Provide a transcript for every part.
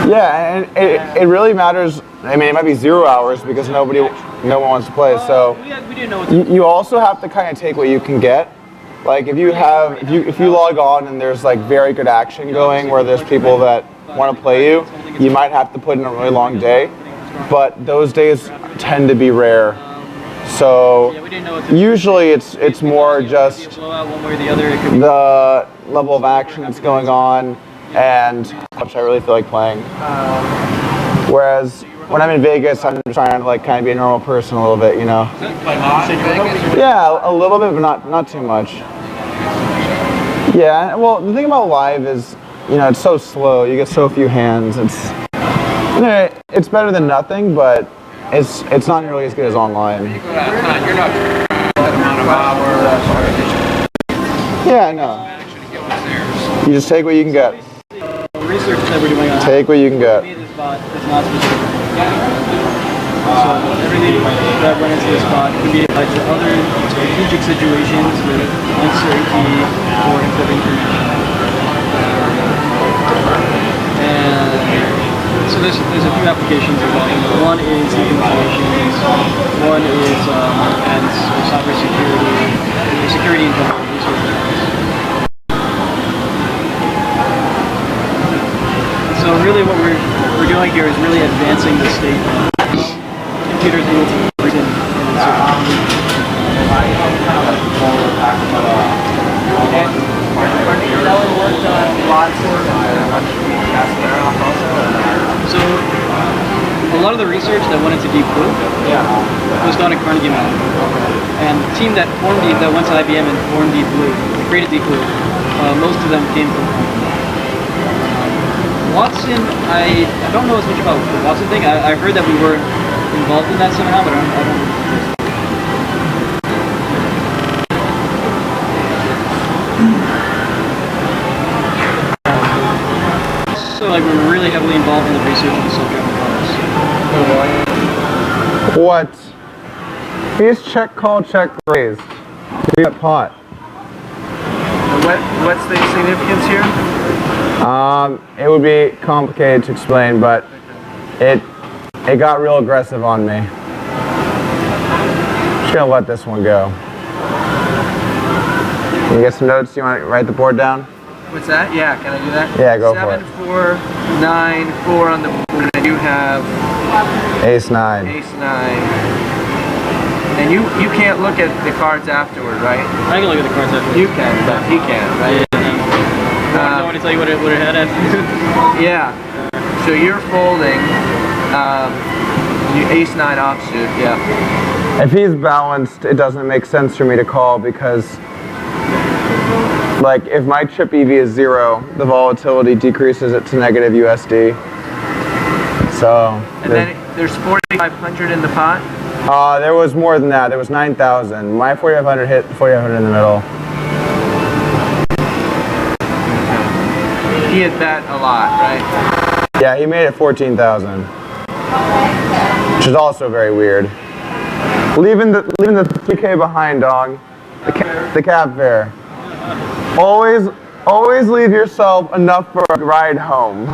Yeah, and it really matters. I mean, it might be 0 hours because no one wants to play. So we didn't know what you also have to kind of take what you can get. Like if you log on and there's like very good action going where there's people that want to play you, you might have to put in a really long day. But those days tend to be rare. So usually it's more just the level of action that's going on and which I really feel like playing. Whereas when I'm in Vegas, I'm trying to like kind of be a normal person a little bit, you know. Yeah, a little bit, but not too much. Yeah, well, the thing about live is, you know, it's so slow. You get so few hands. It's better than nothing, but it's not nearly as good as online. You're not amount of hours. Yeah, no. You just take what you can get. research that we're doing on take what you can get. this bot is not specific. So everything that went into this bot could be applied to other strategic situations with uncertainty or important information. And so there's a few applications of that. One is communications, one is defense, cybersecurity, security and general research. So really what we're doing here is really advancing the state of computers able to reason and so a lot of the research that went into Deep Blue was done at Carnegie Mellon. And the team that went to IBM and formed Deep Blue, created Deep Blue, most of them came from Watson. I don't know as much about the Watson thing. I heard that we were involved in that somehow, but I don't know. So like we're really heavily involved in the research of the self-driving cars. What? He's check call, check raised. We got pot. What's the significance here? It would be complicated to explain, but it got real aggressive on me. Just gonna let this one go. Can you get some notes? You want to write the board down? What's that? Yeah, can I do that? Yeah, go for it. 7, 4, 9, 4 on the board, and you have Ace 9. Ace 9. And you can't look at the cards afterward, right? I can look at the cards after. You can, but he can't, right? I want to tell you what it had after. Yeah. So you're folding Ace 9 offsuit, yeah. If he's balanced, it doesn't make sense for me to call because, like, if my chip EV is 0, the volatility decreases it to negative USD. So. And then there's 4,500 in the pot? There was more than that. There was 9,000. My 4,500 hit 4,500 in the middle. He had bet a lot, right? Yeah, he made it 14,000, which is also very weird. Leaving the 3K behind, dog. The cab fare. Always leave yourself enough for a ride home.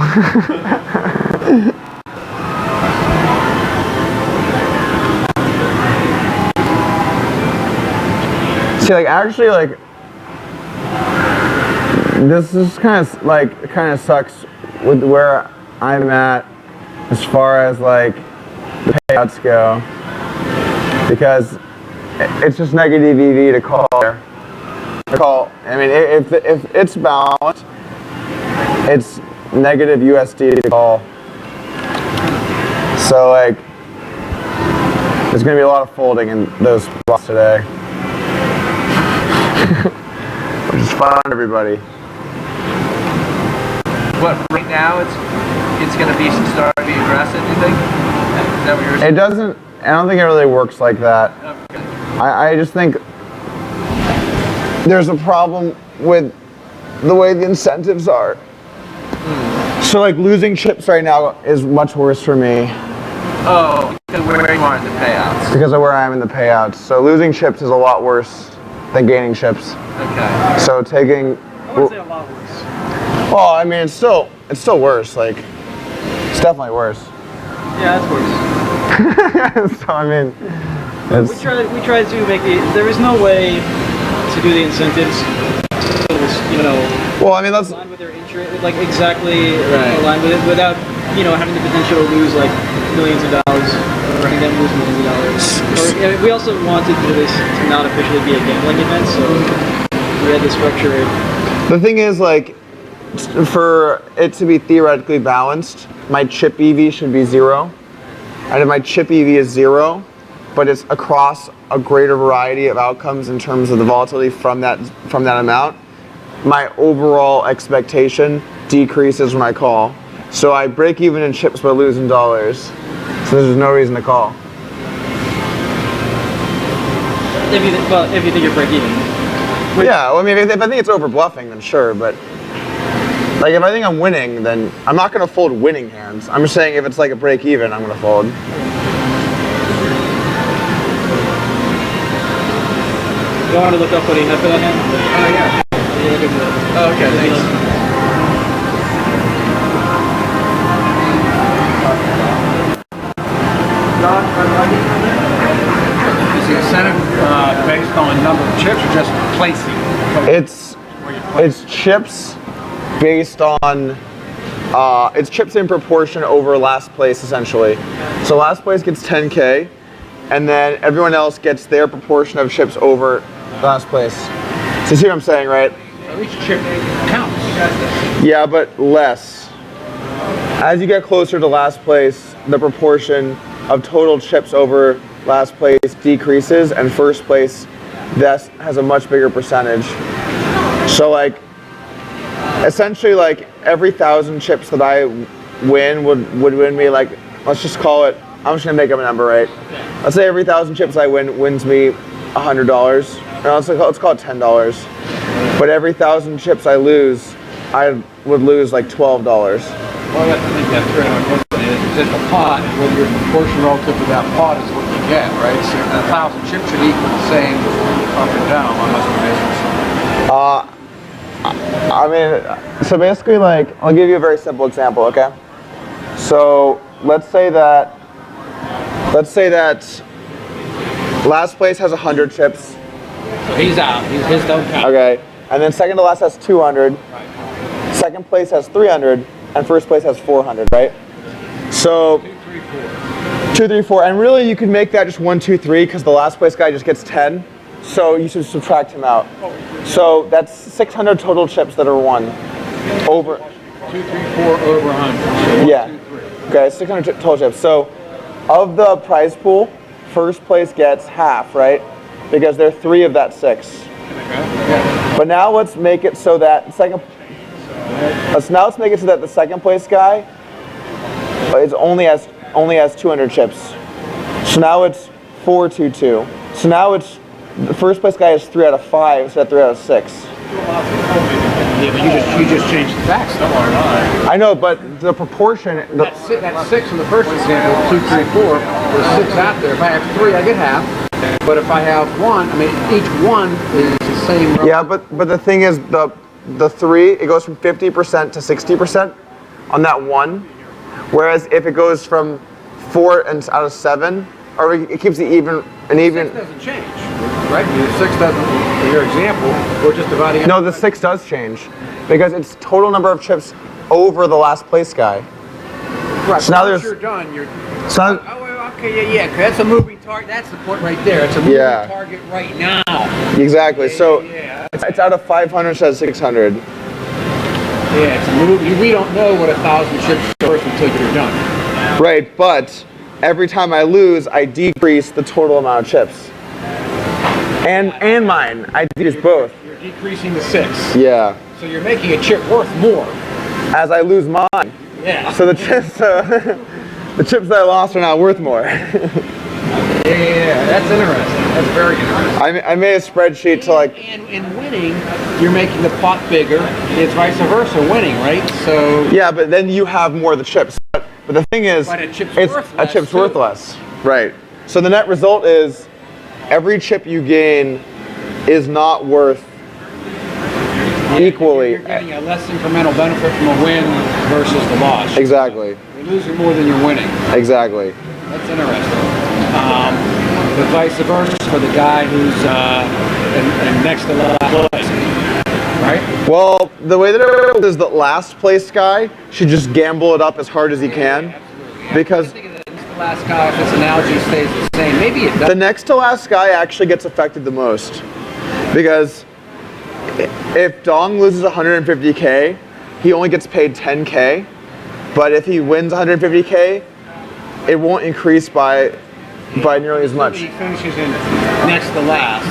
See, like actually, like. This is kind of sucks with where I'm at as far as like the payouts go, because it's just negative EV to call there. I mean, if it's balanced, it's negative USD to call. So like, there's gonna be a lot of folding in those spots today, which is fun, everybody. What, right now it's going to be start to be aggressive, you think? Is that what you're saying? It doesn't, I don't think it really works like that. Okay. I just think there's a problem with the way the incentives are. So like losing chips right now is much worse for me. Oh, because where you are in the payouts. Because of where I am in the payouts. So losing chips is a lot worse than gaining chips. Okay. So taking, I would say a lot worse. well, I mean, it's still worse. Like, definitely worse. Yeah, that's worse. So I mean, We tried to make it. There is no way to do the incentives, so it was, you know, well, I mean that's aligned with their interest, like exactly Right. aligned with it, without, you know, having the potential to lose like millions of dollars, or having them lose millions of dollars. Or, we also wanted for this to not officially be a gambling event, so we had to structure it. the thing is like for it to be theoretically balanced, my chip EV should be 0, and if my chip EV is 0, but it's across a greater variety of outcomes in terms of the volatility from that amount, my overall expectation decreases when I call. So I break even in chips but lose in dollars. So there's no reason to call. If you think you're break even. Yeah, well, I mean, if I think it's over bluffing, then sure, but like if I think I'm winning, then I'm not gonna fold winning hands. I'm just saying if it's like a break even, I'm gonna fold. You want to look up what he had for that hand? Oh, yeah. Yeah, look at that. Oh, okay, thanks. Is the incentive based on number of chips or just placing? It's chips based on it's chips in proportion over last place essentially. So last place gets 10K, and then everyone else gets their proportion of chips over last place. So you see what I'm saying, right? So each chip counts. Yeah, but less. As you get closer to last place, the proportion of total chips over last place decreases, and first place that has a much bigger percentage. So like, essentially like every 1,000 chips that I win would win me like, let's just call it, I'm just gonna make up a number, right? Let's say every 1,000 chips I win wins me $100. No, let's call it $10. But every 1,000 chips I lose, I would lose like $12. Well, you have to think that through. It's just a pot, and whether your proportion relative to that pot is what you get, right? So 1,000 chips should equal the same up and down on most measures. I mean, so basically like, I'll give you a very simple example, okay? So let's say that last place has 100 chips. So he's out. His don't count. Okay, and then second to last has 200, second place has 300, and first place has 400, right? So 2, 3, 4, and really you could make that just 1, 2, 3 because the last place guy just gets 10, so you should subtract him out. So that's 600 total chips that are won over. 2, 3, 4 over 100. So 1, Yeah. 2, 3. Okay, 600 total chips. So of the prize pool, first place gets half, right? Because there are 3 of that 6. Yeah. But now let's make it so that let's make it so that the second place guy is only has 200 chips. So now it's 4, 2, 2. So now it's the first place guy has 3 out of 5 instead of 3 out of 6. Yeah, but you just changed the facts, though. I know, but the proportion. That's 6 in the first example. 2, 3, 4. There's 6 out there. If I have 3, I get half. But if I have 1, I mean, each one is the same. Yeah, but the thing is, the 3, it goes from 50% to 60% on that 1. Whereas if it goes from 4 and out of 7, or it keeps it even. 6 doesn't change, right? The 6 doesn't, for your example, we're just dividing. No, the 6 does change because it's total number of chips over the last place guy. Right. So now Once there's. you're done, you're. So now, Oh, okay, yeah. 'Cause that's a moving target. That's the point right there. It's a moving Yeah. target right now. exactly. So Yeah. it's out of 500 instead of 600. Yeah, it's a moving. We don't know what 1,000 chips is worth until you're done. Right, but every time I lose, I decrease the total amount of chips. And mine. I decrease both. You're decreasing the 6. Yeah. So you're making a chip worth more. As I lose mine. Yeah. So the chips, the chips that I lost are now worth more. Yeah, that's interesting. That's very interesting. I made a spreadsheet to like. And in winning, you're making the pot bigger. It's vice versa, winning, right? So Yeah, but then you have more of the chips. But the thing is, But a chip's it's worth a less, chip's too. worth less. Right. So the net result is every chip you gain is not worth equally. You're getting a less incremental benefit from a win versus the loss. Exactly. You're losing more than you're winning. Exactly. That's interesting. But vice versa for the guy who's in next to last place, right? Well, the way that it works is the last place guy should just gamble it up as hard as he can, because I think the last guy, if this analogy stays the same, maybe it the does. next to last guy actually gets affected the most. Because if Dong loses 150K, he only gets paid 10K. But if he wins 150K, it won't increase by nearly as much. He finishes in next to last,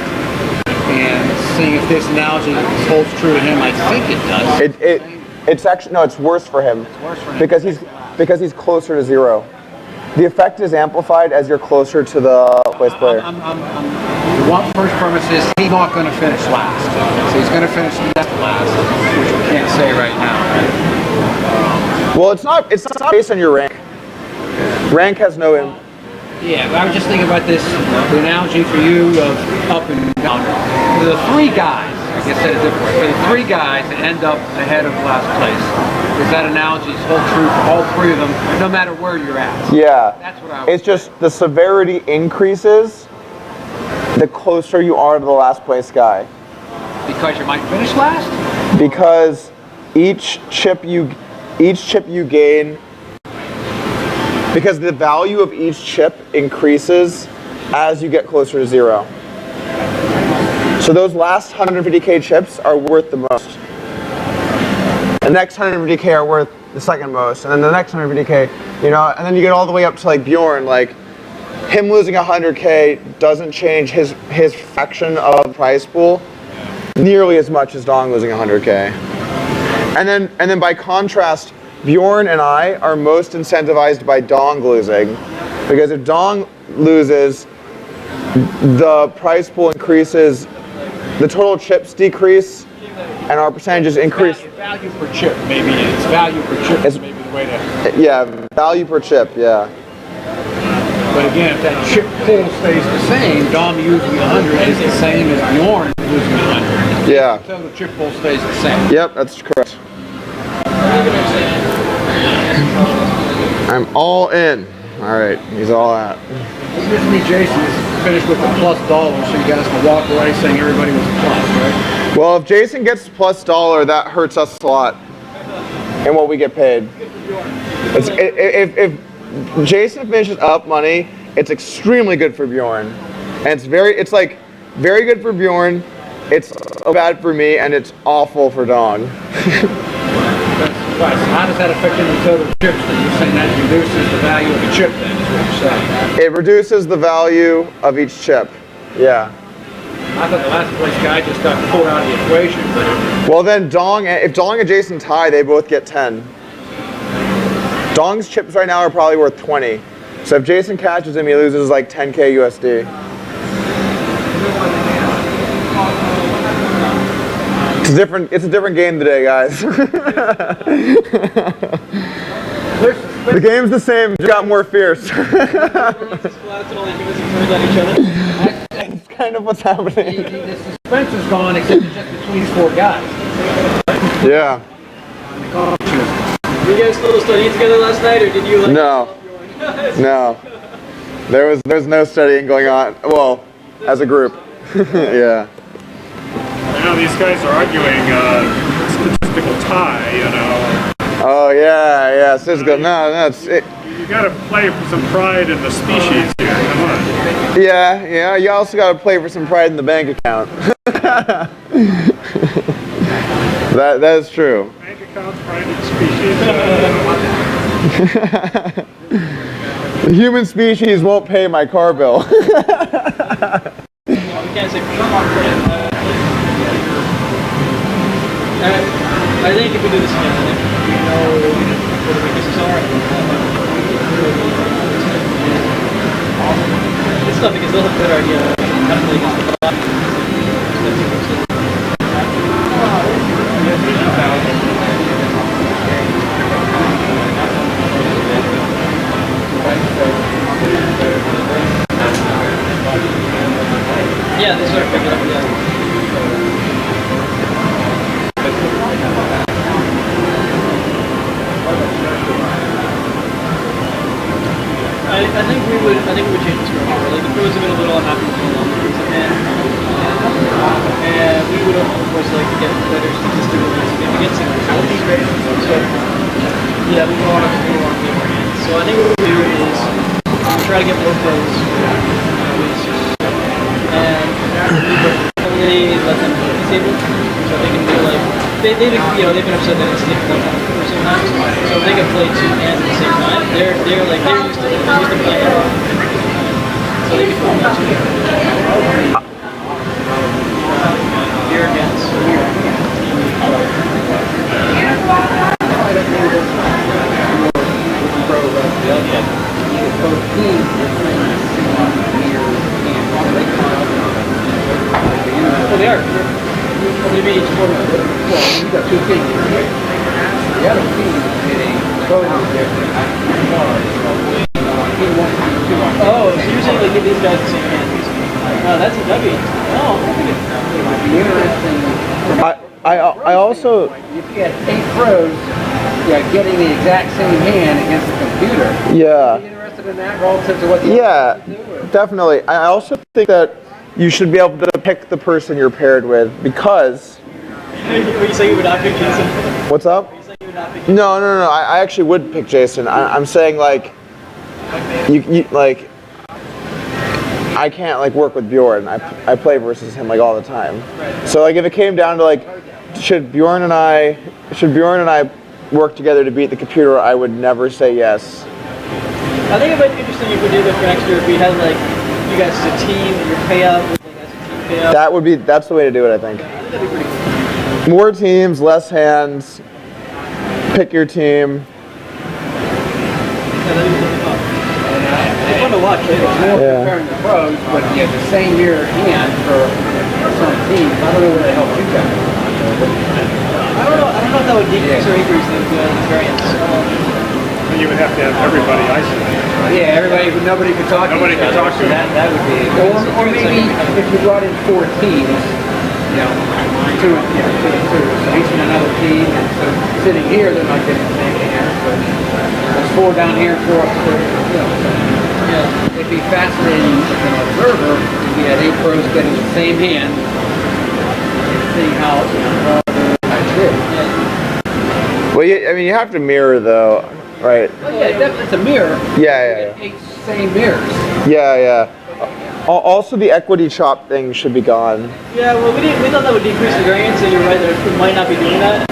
and seeing if this analogy holds true to him, I think it does. It's actually no, it's worse for him. It's worse for him. because he's closer to zero. The effect is amplified as you're closer to the place player. The one first premise is he's not going to finish last. So he's going to finish next to last, which we can't say right now. Well, it's not based on your rank. Rank has no Yeah, but I was just thinking about this, the analogy for you of up and down. For the three guys, I guess said it different way, for the three guys that end up ahead of last place, does that analogy hold true for all three of them, no matter where you're at? Yeah. That's what I was It's just the severity increases the closer you are to the last place guy. Because you might finish last? Because each chip you gain, because the value of each chip increases as you get closer to zero. So those last 150K chips are worth the most. The next 150K are worth the second most, and then the next 150K, and then you get all the way up to like Bjorn. Like him losing 100K doesn't change his fraction of the prize pool nearly as much as Dong losing 100K. And then by contrast, Bjorn and I are most incentivized by Dong losing, because if Dong loses, the prize pool increases, the total chips decrease, and our percentages increase. Value per chip, maybe. It's value per chip is maybe the way to... Yeah, value per chip, yeah. But again, if that chip pool stays the same, Dom losing 100 is the same as Bjorn losing 100. Yeah. So the chip pool stays the same. Yep, that's correct. I'm all in. All right, he's all out. This me, Jason, is finished with the $+, so you guys can walk away saying everybody was a plus, right? Well, if Jason gets $+, that hurts us a lot in what we get paid. If Jason finishes up money, it's extremely good for Bjorn, and it's very good for Bjorn. It's bad for me, and it's awful for Dong. Right, so how does that affect the total chips then? You're saying that reduces the value of the chip then, is what you're saying? It reduces the value of each chip. Yeah. I thought the last place guy just got pulled out of the equation, but Well then, if Dong and Jason tie, they both get 10. Dong's chips right now are probably worth 20. So if Jason catches him, he loses like 10K USD. It's a different game today, guys. The game's the same, just got more fierce. It's kind of what's happening. the suspense is gone except it's just between four guys. Yeah. Did you guys still study together last night, or did you like? No. No. There was no studying going on. Well, as a group. Yeah. I know these guys are arguing statistical tie, Oh yeah. Statistical. No, it's it. You gotta play for some pride in the species here, come on. Yeah. You also got to play for some pride in the bank account. That is true. Bank accounts, pride in the species. The human species won't pay my car bill. We can't say for sure. I think if we do this again, I think we know what the weaknesses are. It's tough because they'll have a good idea how to play against the bot. Yeah, they start picking up, yeah. I think we would change the structure. Like the pros have been a little unhappy with the long periods of hand. And we would of course like to get better statistical significance in results. So yeah, we want to be more hands. So I think what we do is we try to get more pros and only let them disable so they can do like they've been upset that it's difficult for sometimes. So if they can play two hands at the same time, they're used to playing it. So they can form that too. Here against. Oh, they are. What do you mean each quarter? Well, you got two teams. The other team is hitting totally different. Oh, so you're saying like give these guys the same hands? No, that'd be. No, It would be interesting. I also If you had 8 pros, getting the exact same hand against the computer. yeah. Are you interested in that relative to what the Yeah, other teams do, or? definitely. I also think that you should be able to pick the person you're paired with because. Are you saying you would not pick Jason? What's up? Are you saying you would not pick No. I actually would pick Jason. I'm saying like, you like. I can't like work with Bjorn. I play versus him like all the time. So like if it came down to like, should Bjorn and I work together to beat the computer? I would never say yes. I think it might be interesting if we do that for next year. If we had like you guys as a team, and your payout with like as a team payout. That's the way to do it, I think. That'd be pretty cool. More teams, less hands. Pick your team. Yeah, that'd be really fun. It's fun to watch. More Yeah. comparing the pros, but you have the same mirror hand for some teams. I don't know where that helps you guys. I don't know if that would decrease or increase the variance. You would have to have everybody isolated. Yeah, nobody could talk Nobody to each could other, talk so to that would be. Or maybe if you brought in 4 teams, two and two. So each in another team, and so sitting here, they're not getting the same hands, but there's 4 down here, 4 up there. Yeah. It'd be fascinating as an observer if you had 8 pros getting the same hand, and seeing how guys did. Well, you have to mirror though, right? Oh yeah, definitely it's a mirror. Yeah. 8 same mirrors. Yeah. Also, the equity chop thing should be gone. Yeah, well, we thought that would decrease the variance, and you're right that it might not be doing that.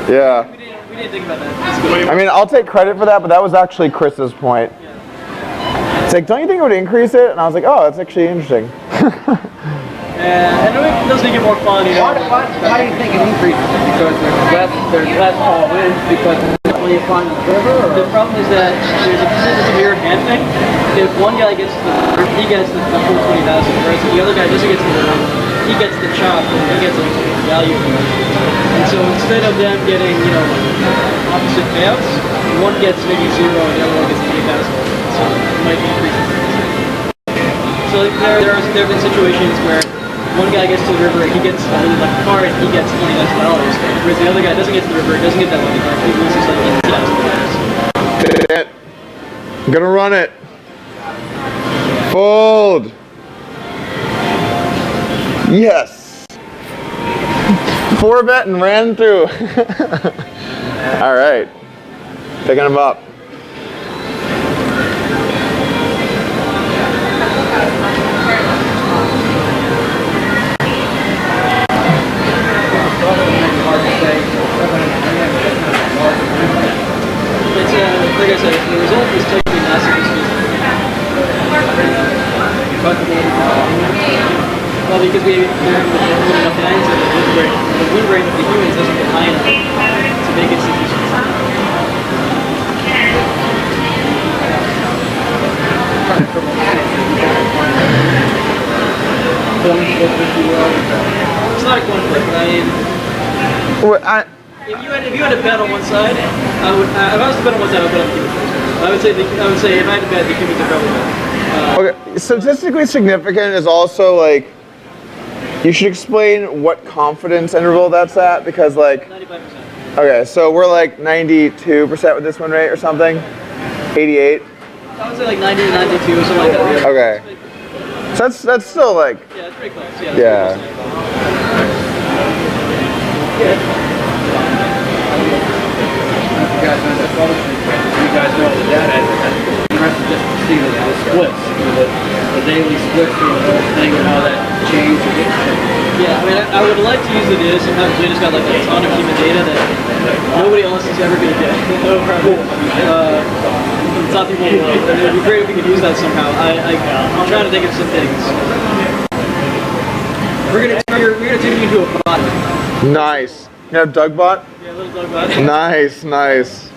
Yeah. We didn't think about that. That's good. I mean, I'll take credit for that, but that was actually Chris's point. It's like, don't you think it would increase it? And I was like, oh, that's actually interesting. And it does make it more fun, you know. Why do you think it increases? Because there's less all-ins because when you find the river? The problem is that there's a mirrored hand thing. If one guy gets he gets the full 20,000, whereas the other guy doesn't get the he gets the chop and he gets like value from it. And so instead of them getting, opposite payouts, one gets maybe 0 and the other one gets 20,000. So it might increase. So there have been situations where one guy gets to the river, he gets a really lucky card, he gets $20,000, whereas the other guy doesn't get to the river, he doesn't get that lucky card, he loses like $80,000. I'm gonna run it. Fold. Yes. 4-bet and ran through. All right. Picking him up. It's like I said, the result is technically massive. Well, because we're put enough hands and the win rate of the humans doesn't get high enough to make it sufficient. It's not a coin flip, but I mean, if you had a bet on one side, I would. If I was to bet on one side, I would bet on the humans. I would say if I had to bet, the humans would probably bet. Okay, statistically significant is also like, you should explain what confidence interval that's at because like, 95%. okay, so we're like 92% with this win rate or something. 88. I would say like 90 to 92 or something like that. Okay. So that's still like, Yeah, it's pretty close. Yeah. yeah. You guys know that troubleshooting, you guys know the data. It's interesting just to see the splits, the daily splits through the whole thing and how that changed. Yeah, I mean, I would like to use the data sometimes. We just got like a ton of human data that nobody else is ever going to get. It's not people will. It would be great if we could use that somehow. I'm trying to think of some things. We're gonna turn you into a bot. Nice. You have Dougbot? Yeah, a little dog bot. Nice, nice.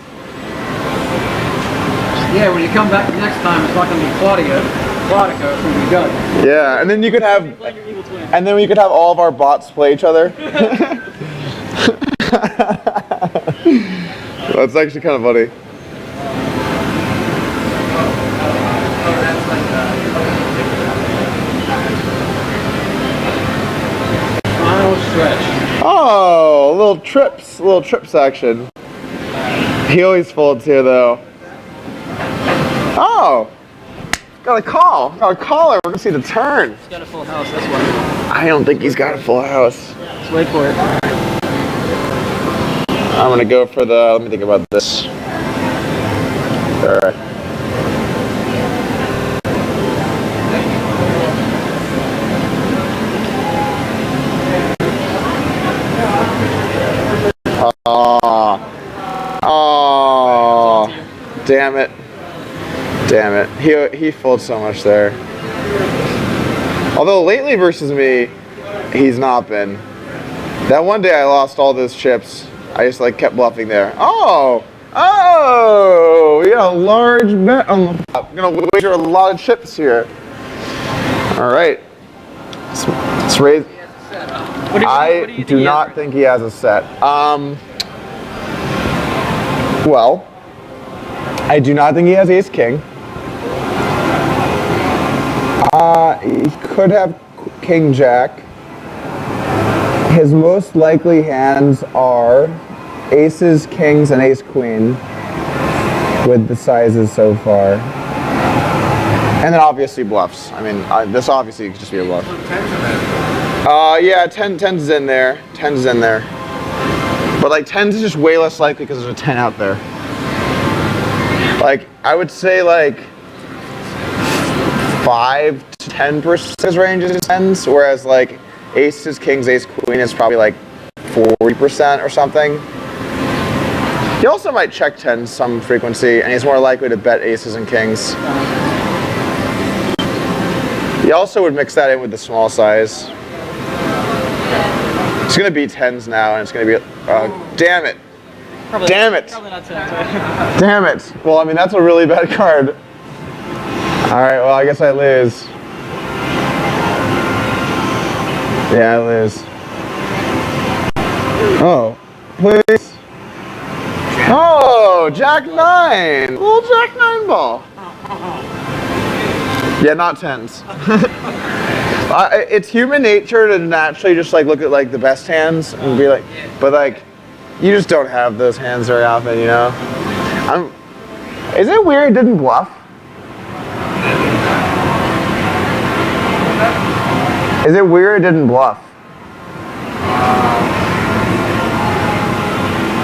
Yeah, when you come back next time, it's not going to be Claudica, it's going to be Doug. Yeah, and then you could have, Like your evil twin. and then we could have all of our bots play each other. That's actually kind of funny. Final stretch. Oh, little trips action. He always folds here though. Oh, got a caller. We're gonna see the turn. He's got a full house, that's why. I don't think he's got a full house. Let's wait for it. I'm gonna go for the, let me think about this. All right. Oh, damn it. Damn it. He folds so much there. Although lately versus me, he's not been. That one day I lost all those chips. I just like kept bluffing there. Oh! Oh! We got a large bet on the flop. I'm gonna wager a lot of chips here. Alright. Let's raise. I do not think he has a set. Well, I do not think he has ace king. He could have king jack. His most likely hands are aces, kings, and ace queen with the sizes so far. And then obviously bluffs. I mean, this obviously could just be a bluff. Yeah, 10's is in there. 10's is in there. But like 10's is just way less likely because there's a 10 out there. Like, I would say like 5 to 10% range is 10's, whereas like aces, kings, ace, queen is probably like 40% or something. He also might check 10 some frequency, and he's more likely to bet aces and kings. He also would mix that in with the small size. It's gonna be 10's now, and it's gonna be, damn it. Probably, Damn it. Probably not 10, right? Damn it. Well, I mean, that's a really bad card. All right, well, I guess I lose. Yeah, I lose. Oh, please. Oh, Jack 9. Little Jack 9 ball. Yeah, not 10's. It's human nature to naturally just like look at like the best hands and be like, but like, you just don't have those hands very often, you know? Is it weird it didn't bluff? Is it weird it didn't bluff?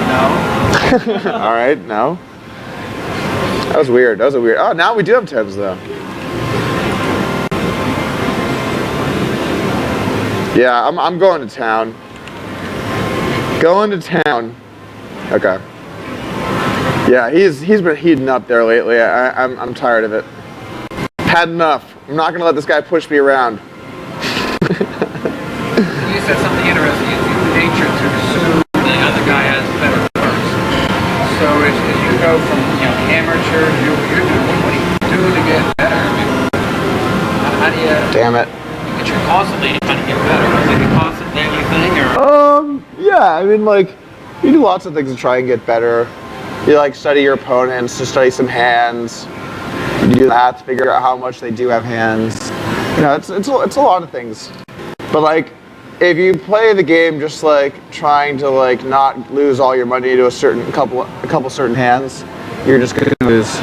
No. All right, no. That was weird. That was a weird. Oh, now we do have 10's though. Yeah, I'm going to town. Going to town. Okay. Yeah, he's been heating up there lately. I'm tired of it. Had enough. I'm not gonna let this guy push me around. You said something interesting. It's human nature to assume the other guy has better cards. So as you go from amateur to what do you do to get better? I mean, how do you? Damn it. But you're constantly trying to get better. Is it a constant daily thing, or? Yeah. I mean, like, you do lots of things to try and get better. You like study your opponents, to study some hands. You do that to figure out how much they do have hands. You know, it's a lot of things. But like, if you play the game just like trying to like not lose all your money to a couple certain hands, you're just gonna lose.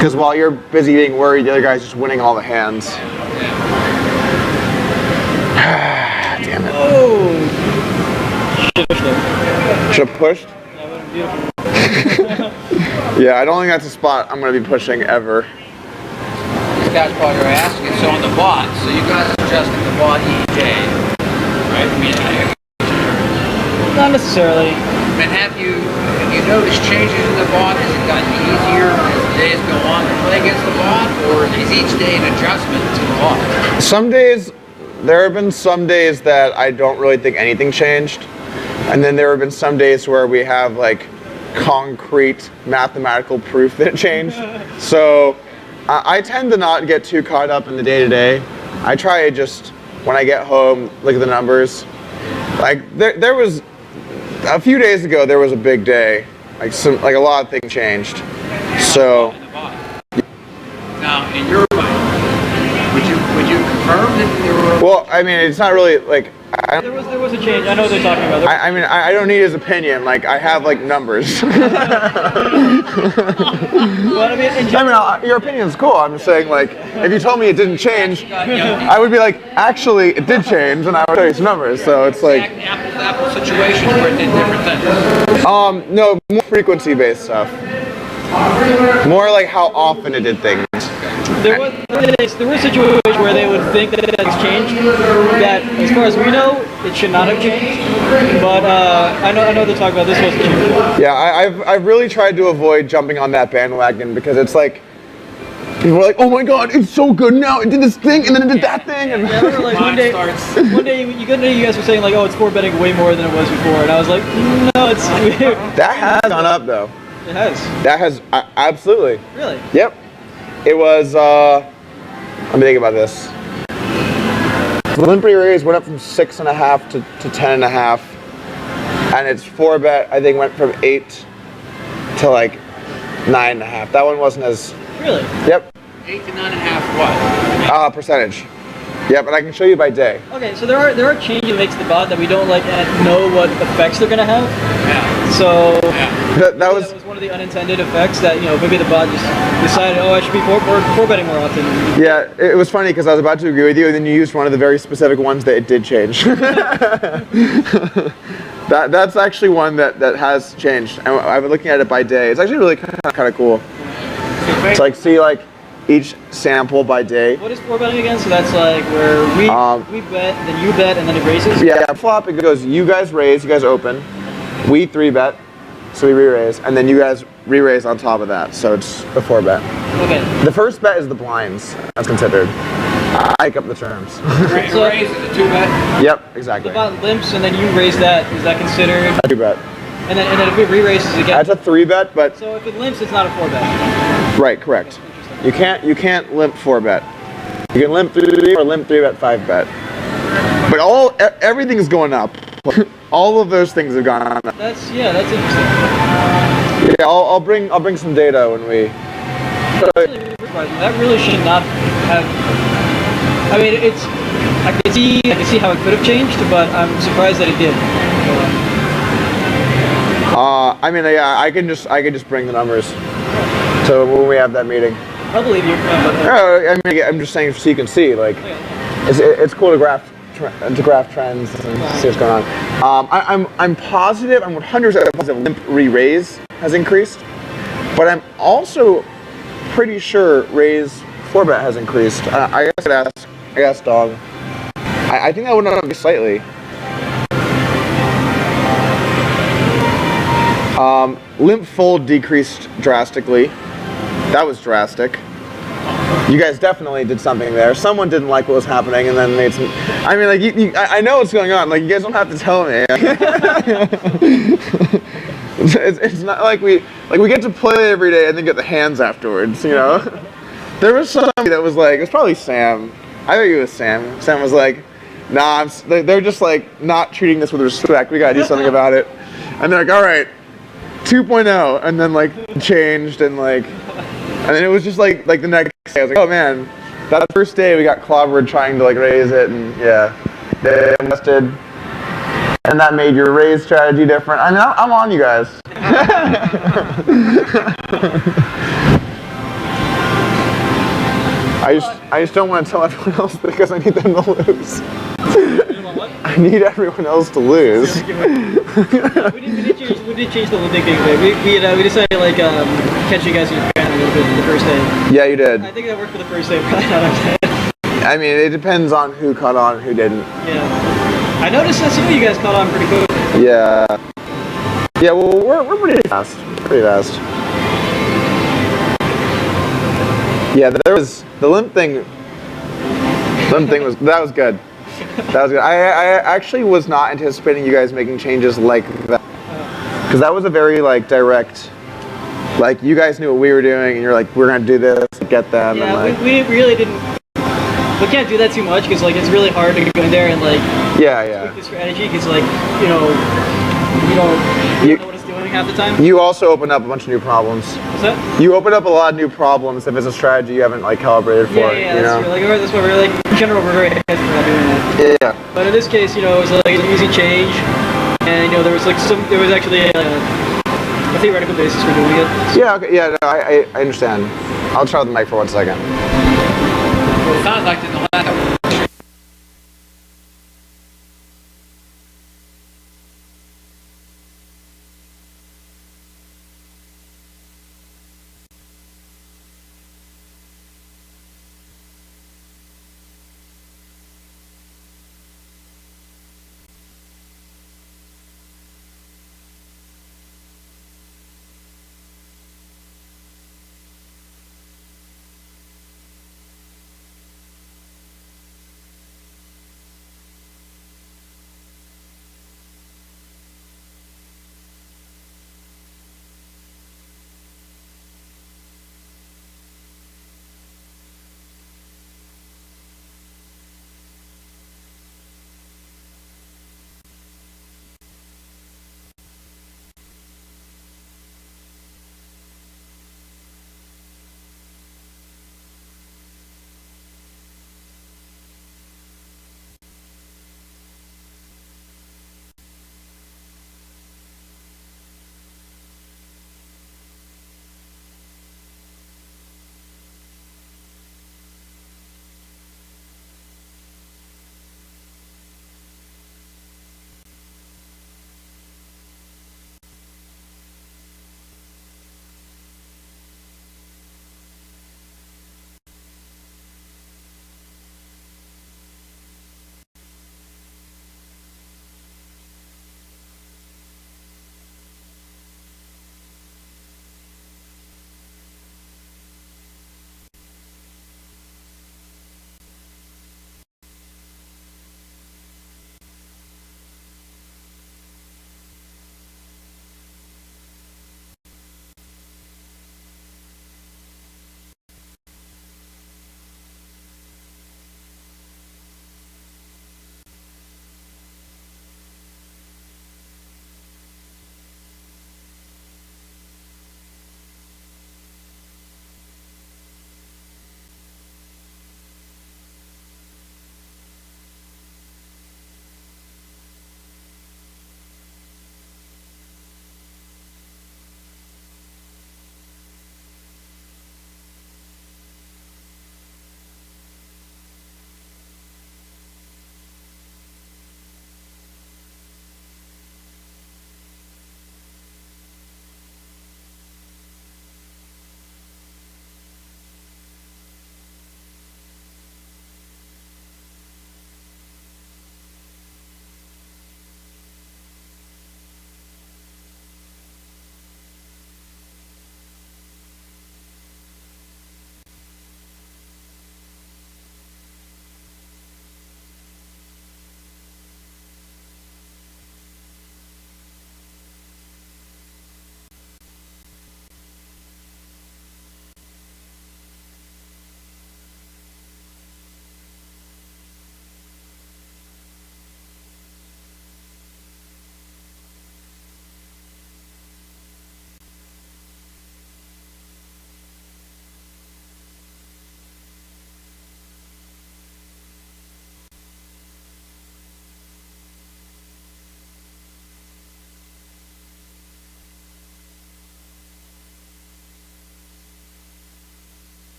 Because while you're busy being worried, the other guy's just winning all the hands. Damn it. Oh! Shit, Should have pushed? that would have been beautiful. Yeah, I don't think that's a spot I'm going to be pushing ever. These guys probably are asking, so on the bot, so you guys are adjusting the bot each day, right? I mean, Not necessarily. have you noticed changes in the bot? Has it gotten easier as the days go on to play against the bot, or is each day an adjustment to the bot? Some days, there have been some days that I don't really think anything changed. And then there have been some days where we have like concrete mathematical proof that it changed. So I tend to not get too caught up in the day-to-day. I try to just, when I get home, look at the numbers. Like there was, a few days ago, there was a big day. Like a lot of things changed. So. In the bot. Now, in your mind, would you confirm that there were? Well, I mean, it's not really like. There was a change. I know what they're talking about. I mean, I don't need his opinion. Like, I have like numbers. But I mean, in general, Your opinion is cool. I'm just saying, like, if you told me it didn't change, I would be like, actually, it did change, and I would tell you some numbers. So it's like, Exact apple situations where it did different things. no, more frequency-based stuff. More like how often it did things. there were situations where they would think that it's changed. That, as far as we know, it should not have changed. But I know they're talking about this wasn't changed. Yeah, I've really tried to avoid jumping on that bandwagon because it's like, people are like, oh my god, it's so good now. It did this thing and then it did that thing. And Yeah, I remember like one day you guys were saying like, oh, it's for betting way more than it was before, and I was like, no, it's weird. that has gone up though. It has. That has absolutely. Really? Yep. It was. Let me think about this. The limp raise went up from 6.5 to 10.5, and its 4-bet I think went from 8 to like 9.5. That one wasn't as. Really? Yep. 8 to 9.5 what? Percentage. Yep, and I can show you by day. Okay, so there are changes that makes the bot that we don't like know what effects they're gonna have. Yeah. So That was. one of the unintended effects that maybe the bot just decided, oh, I should be for betting more often. Yeah, it was funny because I was about to agree with you, and then you used one of the very specific ones that it did change. That's actually one that has changed. And I've been looking at it by day. It's actually really kind of cool. It's like see like each sample by day. What is for betting again? So that's like where we bet, then you bet, and then it raises. Yeah, flop. It goes. You guys raise. You guys open. We 3-bet. So we re-raise, and then you guys re-raise on top of that. So it's a 4-bet. Okay. The first bet is the blinds. That's considered. I make up the terms. So- Raise is a 2-bet. Yep, exactly. The bot limps, and then you raise that. Is that considered? 2-bet. And then if it re-raises again. That's a 3-bet, but So if it limps, it's not a 4-bet. right, correct. You can't limp 4-bet. You can limp 3 or limp 3-bet 5-bet. But everything's going up. All of those things have gone up. That's interesting. Yeah, I'll bring some data when we. That really should not have. I mean, I can see how it could have changed, but I'm surprised that it did. I mean, yeah, I can just bring the numbers. So when we have that meeting. I believe you. I mean, I'm just saying so you can see, like, it's cool to graph trends and see what's going on. I'm positive, I'm 100% positive limp re-raise has increased, but I'm also pretty sure raise 4-bet has increased. I guess Dog. I think that went up slightly. Limp fold decreased drastically. That was drastic. You guys definitely did something there. Someone didn't like what was happening and then made some. I mean, like, I know what's going on. Like, you guys don't have to tell me. it's not like we get to play every day and then get the hands afterwards, you know? There was somebody that was like, it was probably Sam. I think it was Sam. Sam was like, nah, they're just like not treating this with respect. We gotta do something about it. And they're like, all right, 2.0, and then like changed and like. And then it was just like the next day, I was like, oh man, that first day we got clobbered trying to like raise it, and yeah, they invested, and that made your raise strategy different. I mean, I'm on you guys. I just don't want to tell everyone else because I need them to lose. What? I need everyone else to lose. we did change the whole big thing. We decided like catch you guys in your pan a little bit the first day. Yeah, you did. I think that worked for the first day. Probably not on I mean, it depends on who caught on and who didn't. Yeah. I noticed that some of you guys caught on pretty quick. Yeah. Yeah, well, we're pretty fast. Pretty fast. Yeah, there was the limp thing. That was good. That was good. I actually was not anticipating you guys making changes like that, because that was a very like direct. Like you guys knew what we were doing, and you're like, we're gonna do this, get them. Yeah, and like, we really didn't. We can't do that too much because like it's really hard to go in there and like yeah. tweak the strategy because like we don't know what it's doing half the time. You also opened up a bunch of new problems. What's that? You open up a lot of new problems if it's a strategy you haven't like calibrated for. Yeah, you that's know? true. Like that's why we're like in general we're very hesitant about doing that. Yeah. But in this case, it was like an easy change, and there was actually a theoretical basis for doing it. Yeah. Okay. Yeah. No, I understand. I'll try the mic for 1 second. Well, it sounds like in the last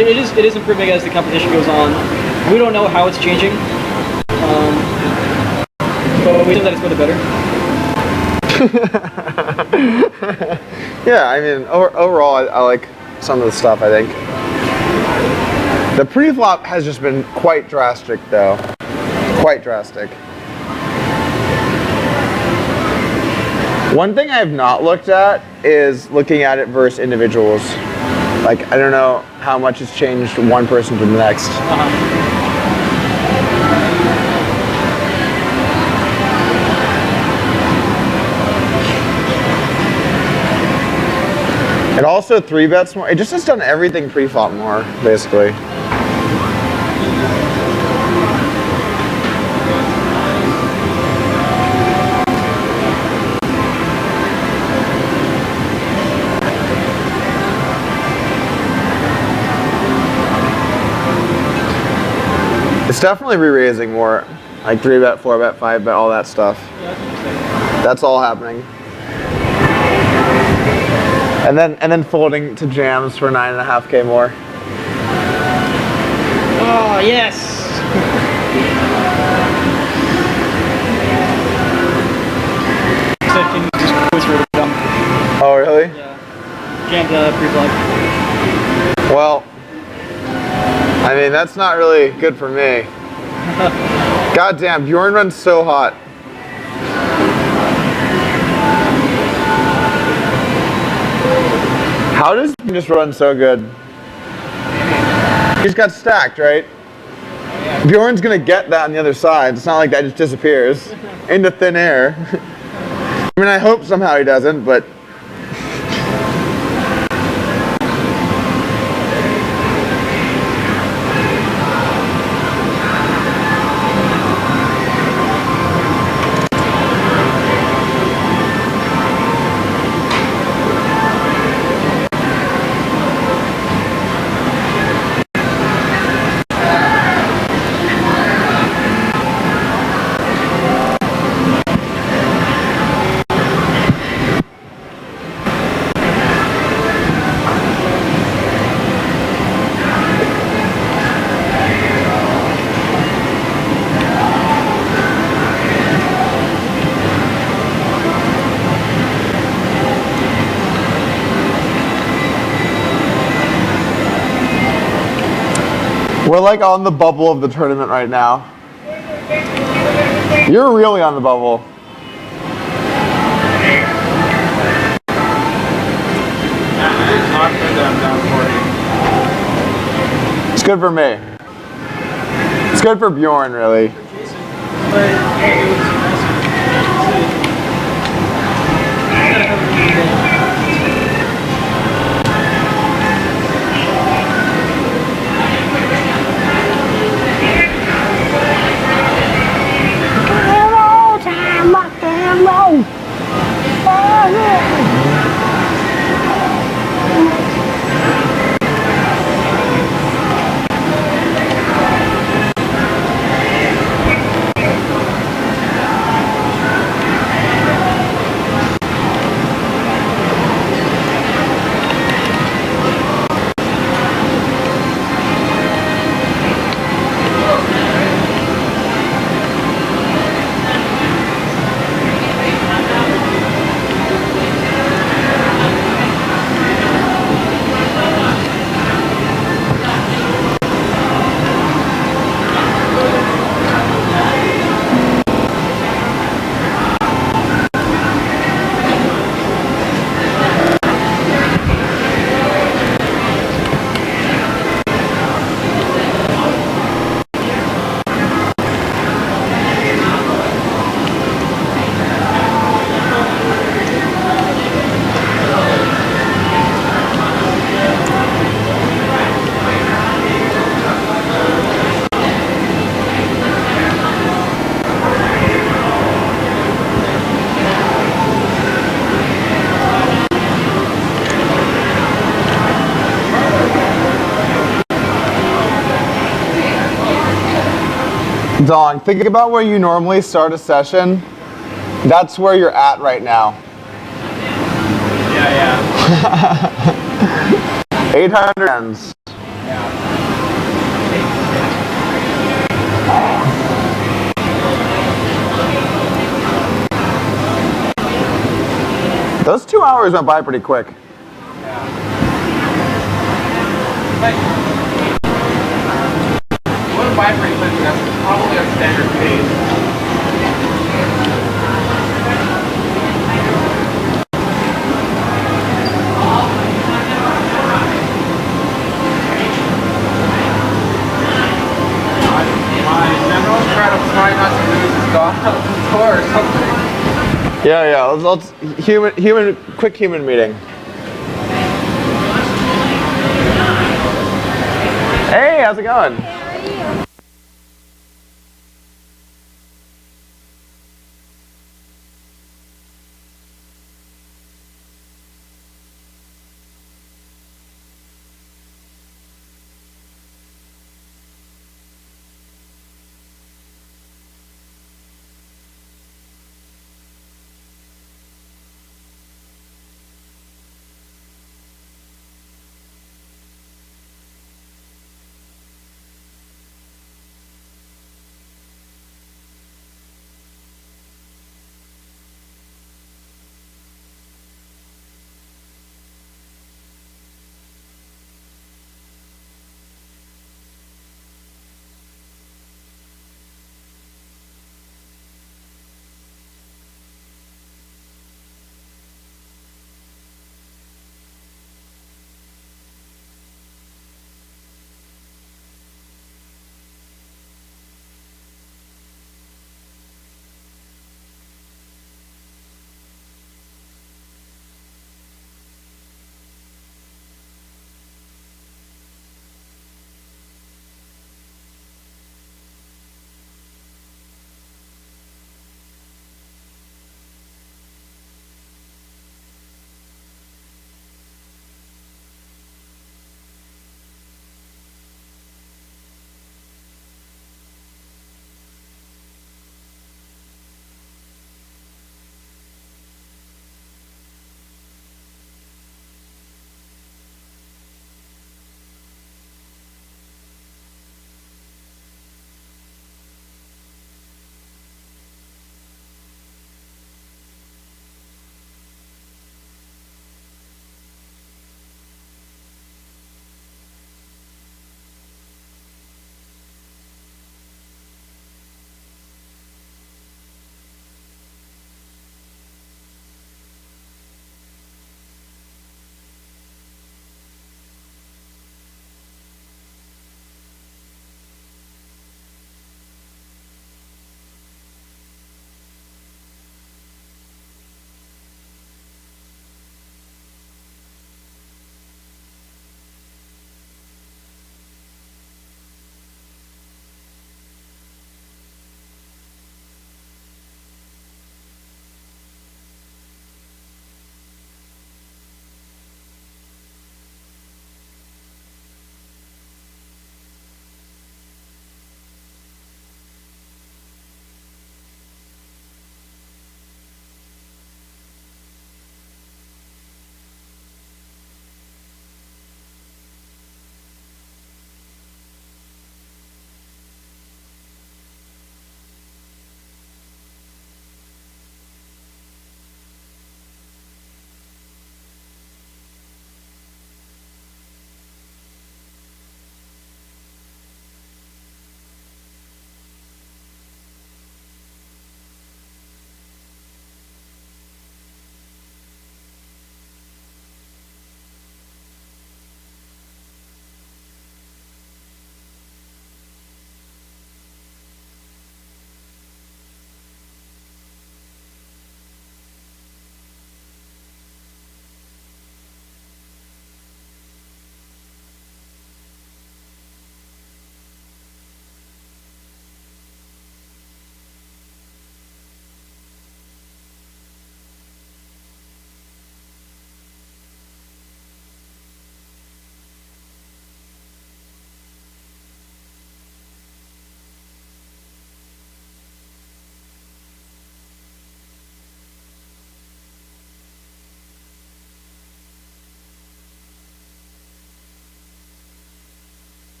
it is improving as the competition goes on. We don't know how it's changing, but we know that it's for the better. Yeah, I mean, overall, I like some of the stuff, I think. The pre-flop has just been quite drastic, though. Quite drastic. One thing I have not looked at is looking at it versus individuals. Like, I don't know how much it's changed one person to the next. It also 3-bets more. It just has done everything pre-flop more, basically. It's definitely re-raising more, like 3-bet, 4-bet, 5-bet, all that stuff. That's all happening. And then folding to jams for 9.5K more. Oh yes. Oh really? Yeah. Jammed pre-flop. Well, I mean that's not really good for me. God damn, Bjorn runs so hot. How does he just run so good? He's got stacked, right? Bjorn's gonna get that on the other side. It's not like that just disappears into thin air. I mean, I hope somehow he doesn't, but. We're like on the bubble of the tournament right now. You're really on the bubble. It's good for me. It's good for Bjorn, really. Dong, think about where you normally start a session. That's where you're at right now. Yeah. 800 ends. Yeah. Those 2 hours went by pretty quick. What vibrate, but that's probably a standard pace. My general try to try not to lose his dog out the door or something. Yeah. Let's quick human meeting. Hey, how's it going?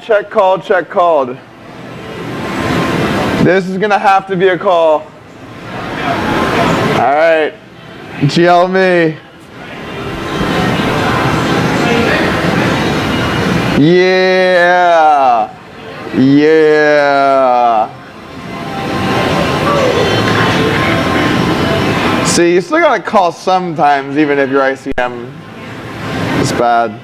Check called, check called. This is gonna have to be a call. All right, GL me. Yeah, yeah. See, you still gotta call sometimes, even if your ICM is bad.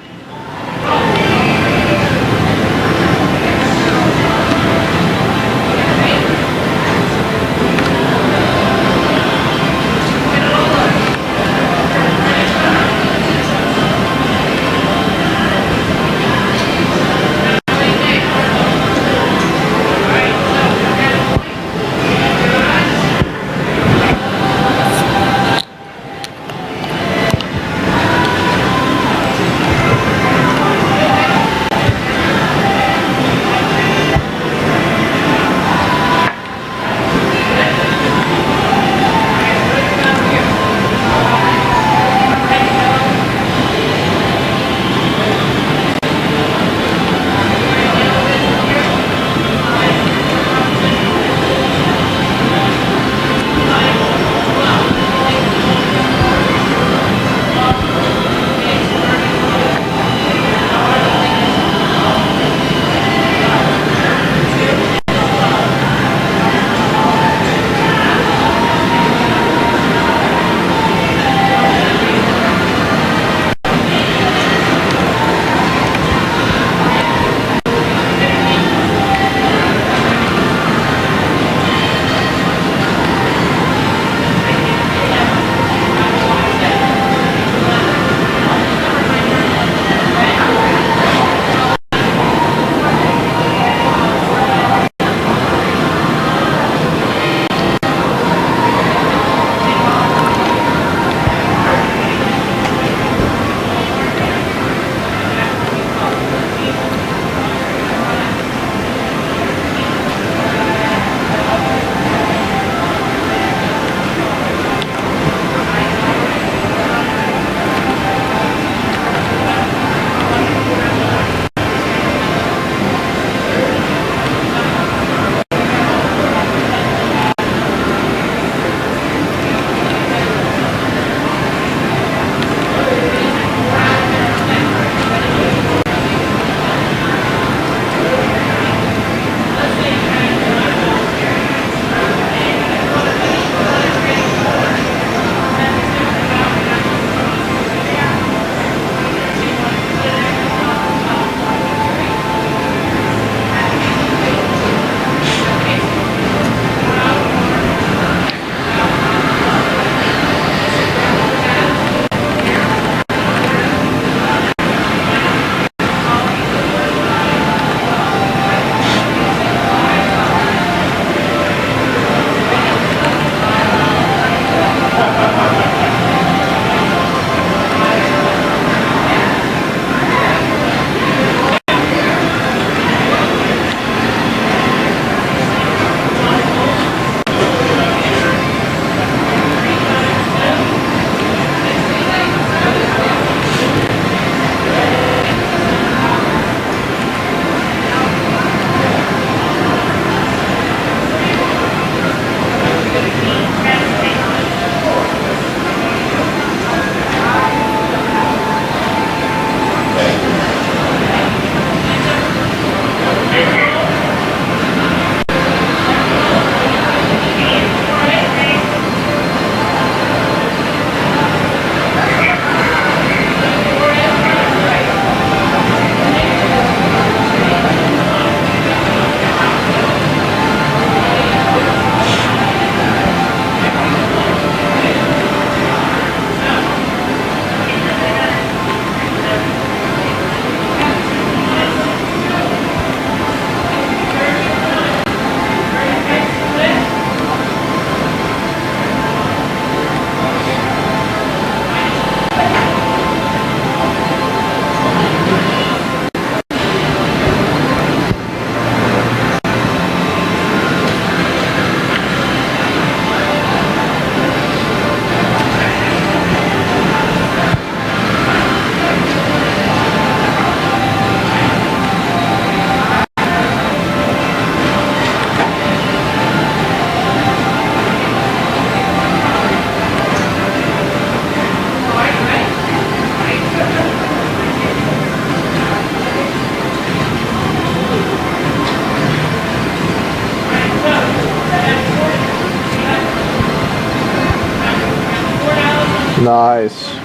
Nice.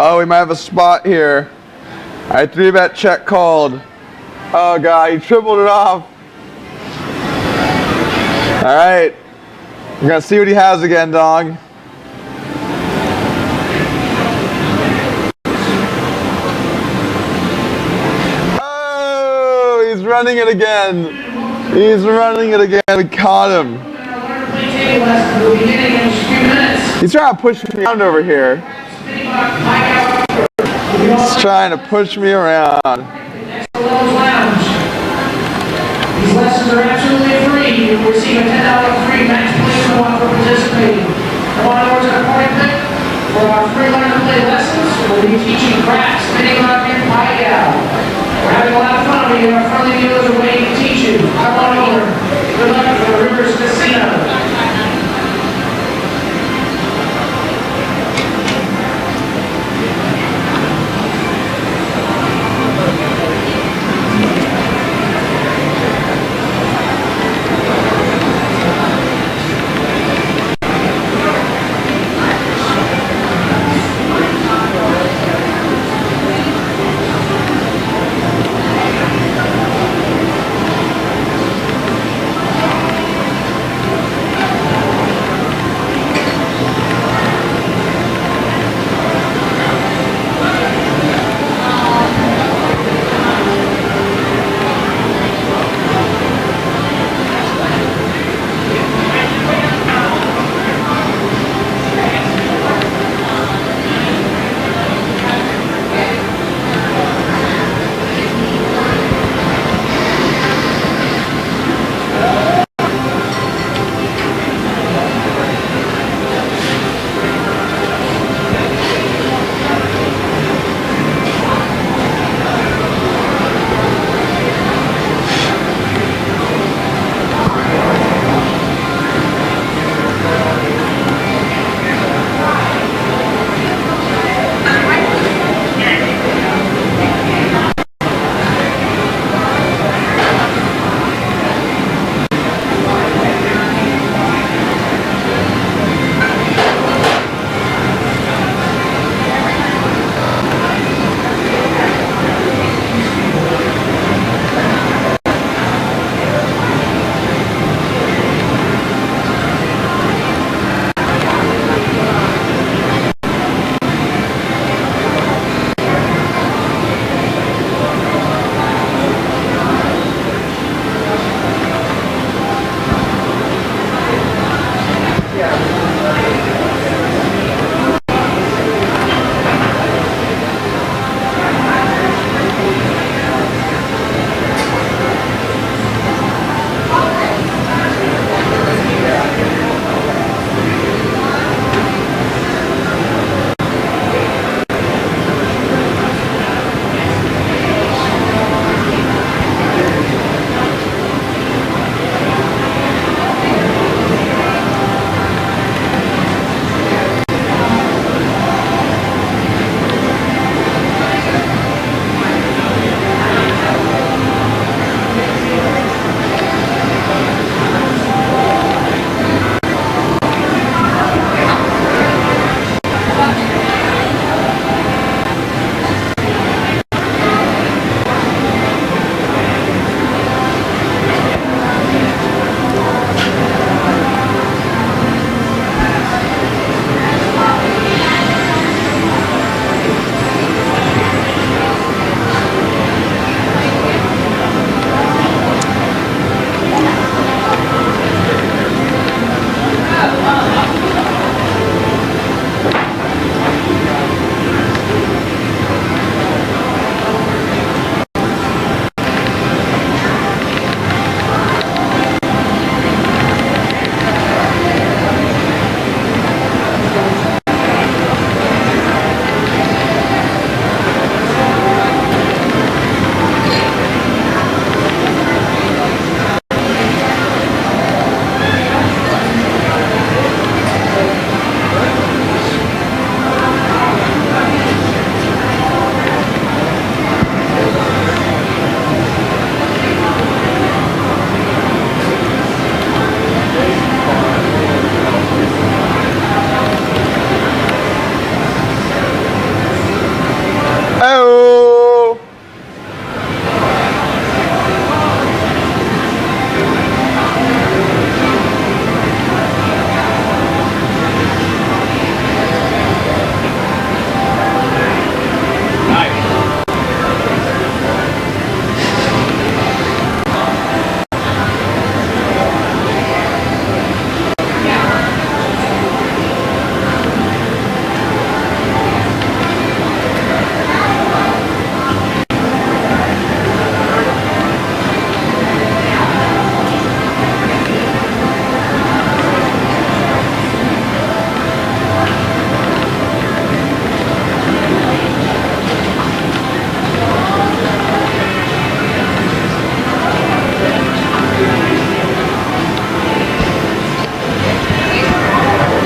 Oh, we might have a spot here. All right, 3-bet check called. Oh God, he tripled it off. All right, we're gonna see what he has again, dog. Oh, he's running it again. He's running it again. We caught him. He's trying to push me around over here. He's trying to push me around. These lessons are absolutely free. You will receive a $10 free match play coupon for participating. Come on over to the Party Pit for our free learn to play lessons. We'll be teaching craps, spinning on your pie gal. We're having a lot of fun. We have our friendly dealers are waiting to teach you. Come on over. Good luck for the Rivers Casino.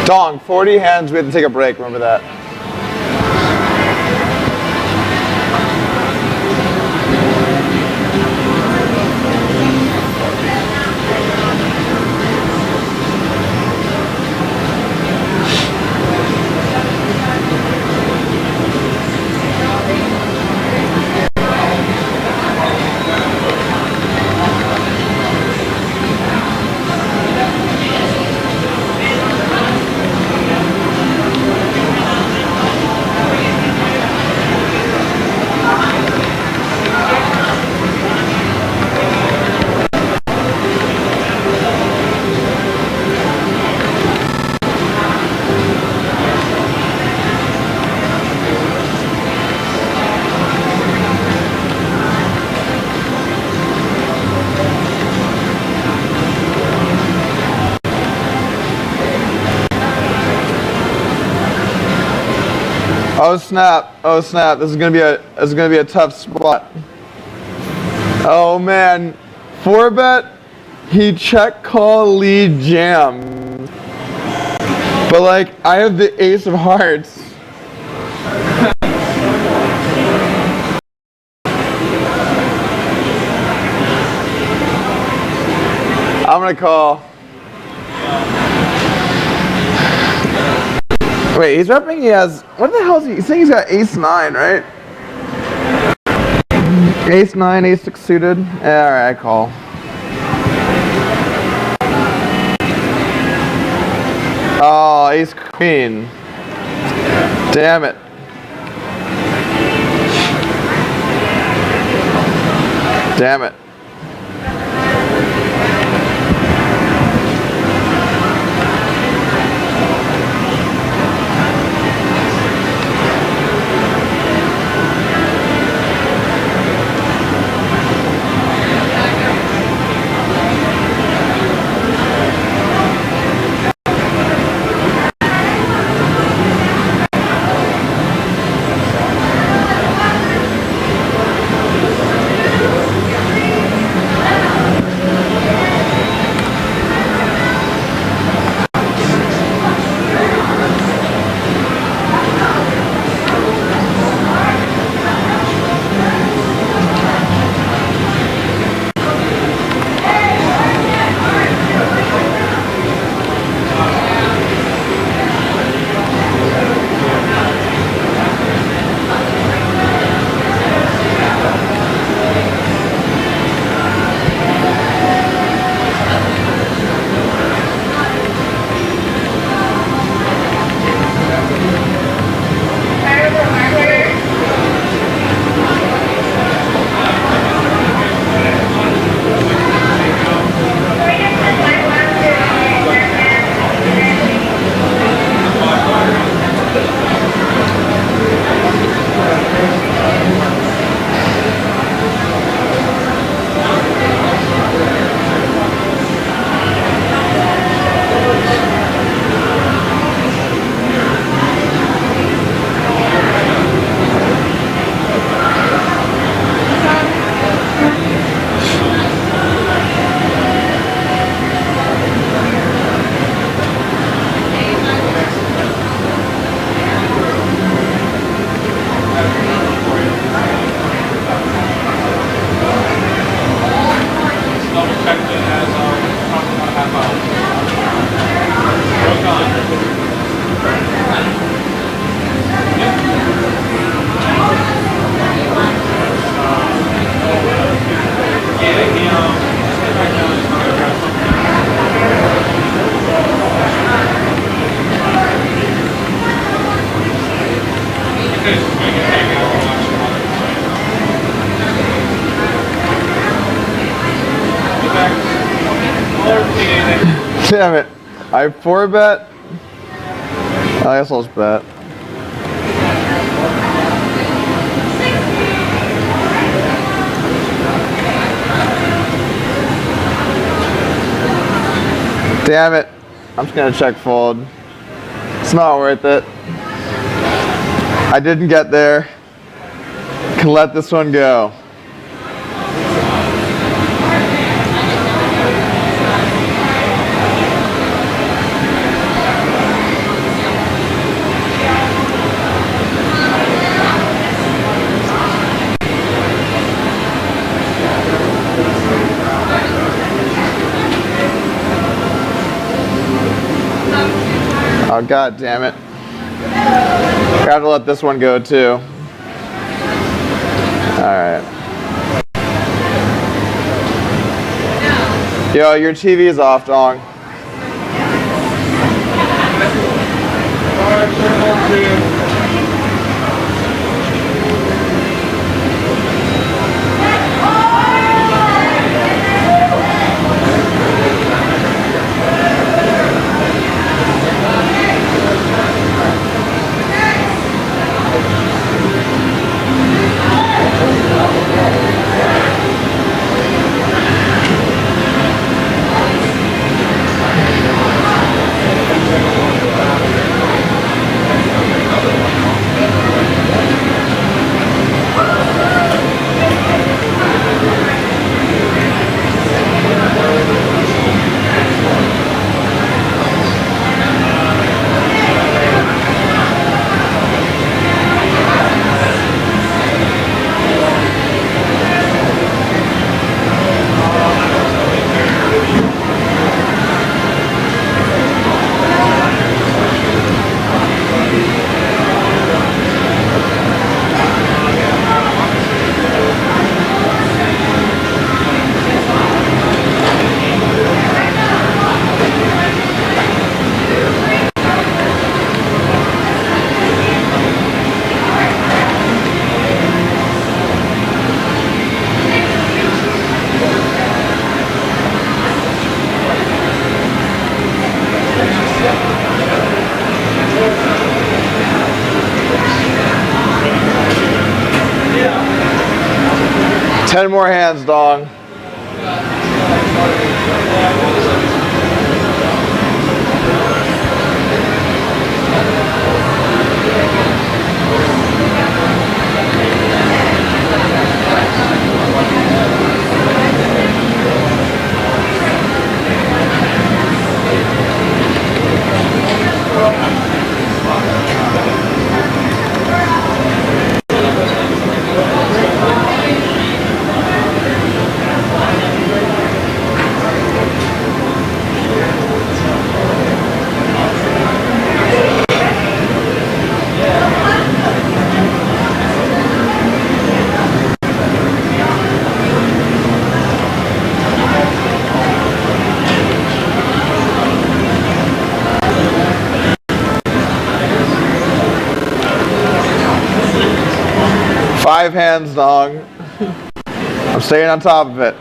Dong, 40 hands, we have to take a break, remember that. Oh snap! Oh snap! This is gonna be a tough spot. Oh man, 4-bet, he check call lead jam, but like I have the ace of hearts. I'm gonna call. Wait, he's repping, he has, what the hell is he? He's saying he's got ace-9, right? Ace-9, ace-6 suited. Yeah, alright, I call. Oh, ace-queen. Damn it. Damn it. Damn it. I 4-bet. I guess I'll just bet. Damn it. I'm just gonna check fold. It's not worth it. I didn't get there. Can let this one go. Oh, god damn it. I have to let this one go too. Alright. Yo, your TV's off, dong. Ten more hands, dong. Five hands, dong. I'm staying on top of it.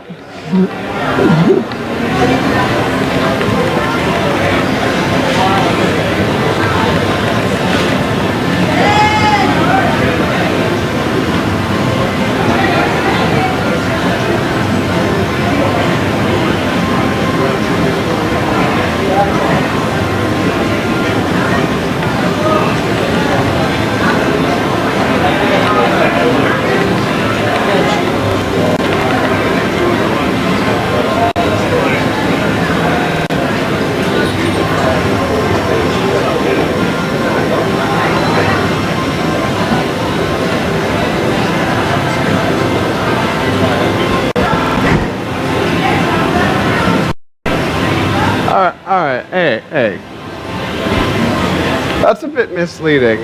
Alright, hey. That's a bit misleading.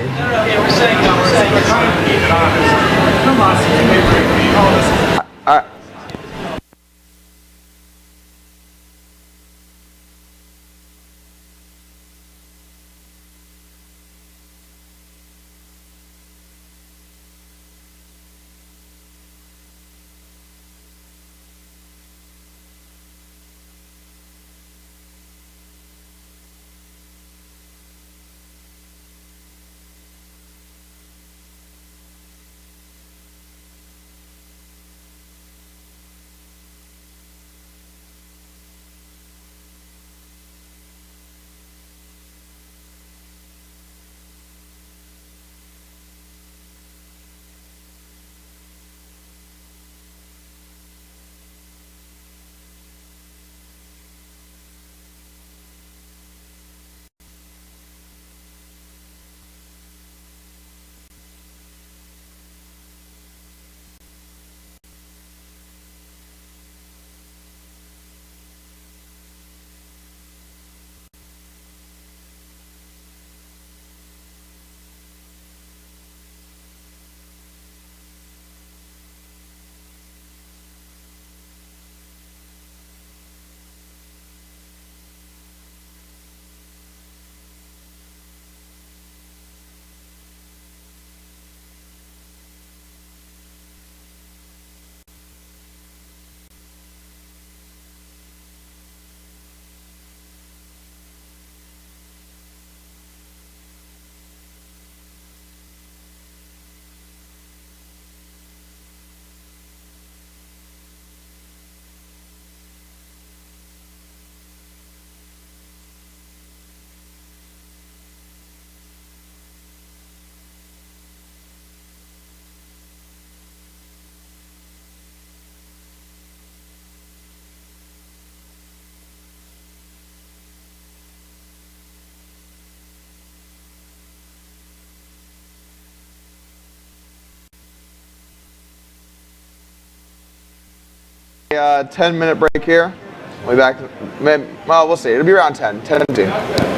10-minute break here. We'll be back. Well, we'll see. It'll be around 10, 10 to 2.